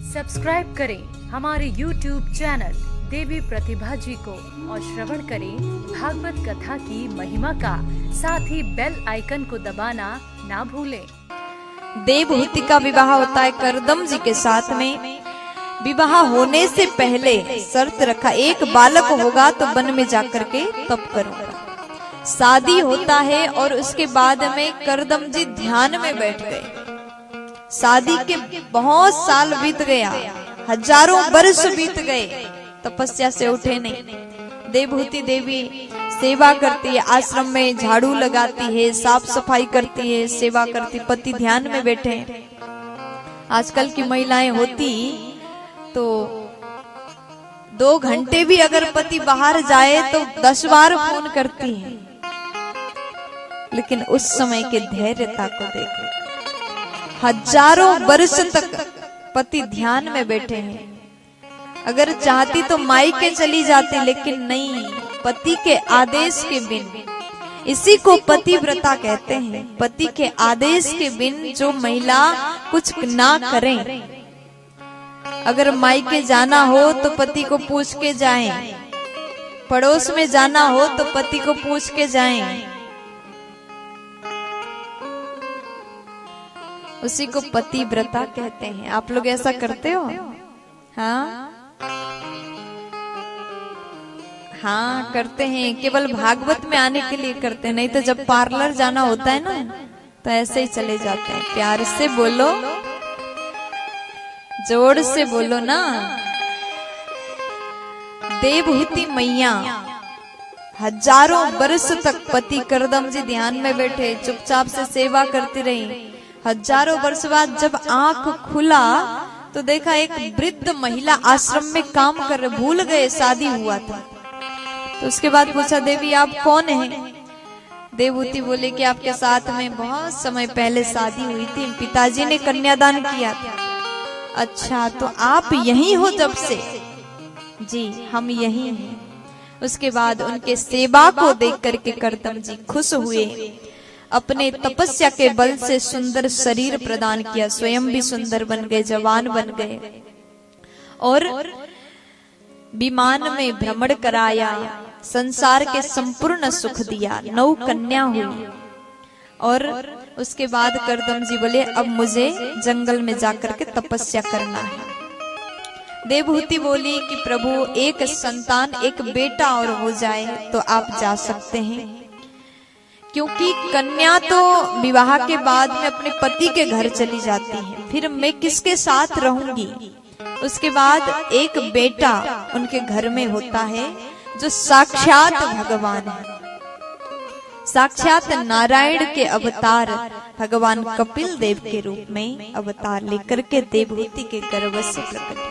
Subscribe करें हमारे YouTube channel देवी प्रतिभा जी को और श्रवण करें भागवत कथा की महिमा का। साथ ही बेल आइकन को दबाना ना भूलें। देवहूति का विवाह होता है करदम जी के साथ में। विवाह होने से पहले शर्त रखा, एक बालक होगा तो वन में जाकर के तप करूंगा। शादी होता है और उसके बाद में करदम जी ध्यान में बैठ गए। शादी के बहुत साल बीत गया, हजारों वर्ष बीत गए, तपस्या से उठे नहीं। देवहूति देवी सेवा करती है, आश्रम में झाड़ू लगाती है, साफ सफाई करती है, सेवा करती, पति ध्यान में बैठे। आजकल की महिलाएं होती तो 2 घंटे भी अगर पति बाहर जाए तो 10 बार फोन करती है, लेकिन उस समय के धैर्यता को देखो। हजारों वर्ष तक पति ध्यान में बैठे हैं। अगर चाहती तो मायके चली जाती, लेकिन नहीं, पति के आदेश के बिन। इसी को पतिव्रता कहते हैं। पति के आदेश के बिन जो महिला कुछ ना करें। अगर मायके जाना हो तो पति को पूछ के जाएं, पड़ोस में जाना हो तो पति को पूछ के जाएं। उसी को पतिव्रता कहते हैं। आप लोग ऐसा करते हो? हाँ करते हैं। केवल भागवत में आने के लिए करते हैं, नहीं तो जब पार्लर जाना होता है ना तो ऐसे ही चले जाते हैं। प्यार से बोलो, जोर से बोलो ना। देवहूति मैया हजारों वर्ष तक पति करदम जी ध्यान में बैठे, चुपचाप से सेवा करती रही। हजारों वर्ष बाद जब आंख खुला तो देखा एक वृद्ध महिला आश्रम में काम कर रहे, भूल गए शादी हुआ था। तो उसके बाद पूछा, देवी आप कौन हैं? देवहूति बोले कि आपके साथ में बहुत समय पहले शादी हुई थी, पिताजी ने कन्यादान किया था। अच्छा, तो आप यहीं हो जब से? जी हम यहीं हैं। उसके बाद उनके सेवा को देख करके करदम जी खुश हुए। अपने तपस्या के बल से सुंदर शरीर प्रदान किया, स्वयं भी सुंदर बन गए, जवान बन गए, और विमान में भ्रमण कराया, संसार के संपूर्ण सुख दिया, 9 कन्या हुई। और उसके बाद करदम जी बोले, अब मुझे जंगल में जाकर के तपस्या करना है। देवहूति बोली कि प्रभु एक संतान, एक बेटा और हो जाए तो आप जा सकते हैं, क्योंकि कन्या तो विवाह के बाद में अपने पति के घर चली जाती है, फिर मैं किसके साथ रहूंगी। उसके बाद एक बेटा उनके घर में होता है जो साक्षात भगवान है, साक्षात नारायण के अवतार भगवान कपिल देव के रूप में अवतार लेकर के देवहूति के गर्भ से प्रकट।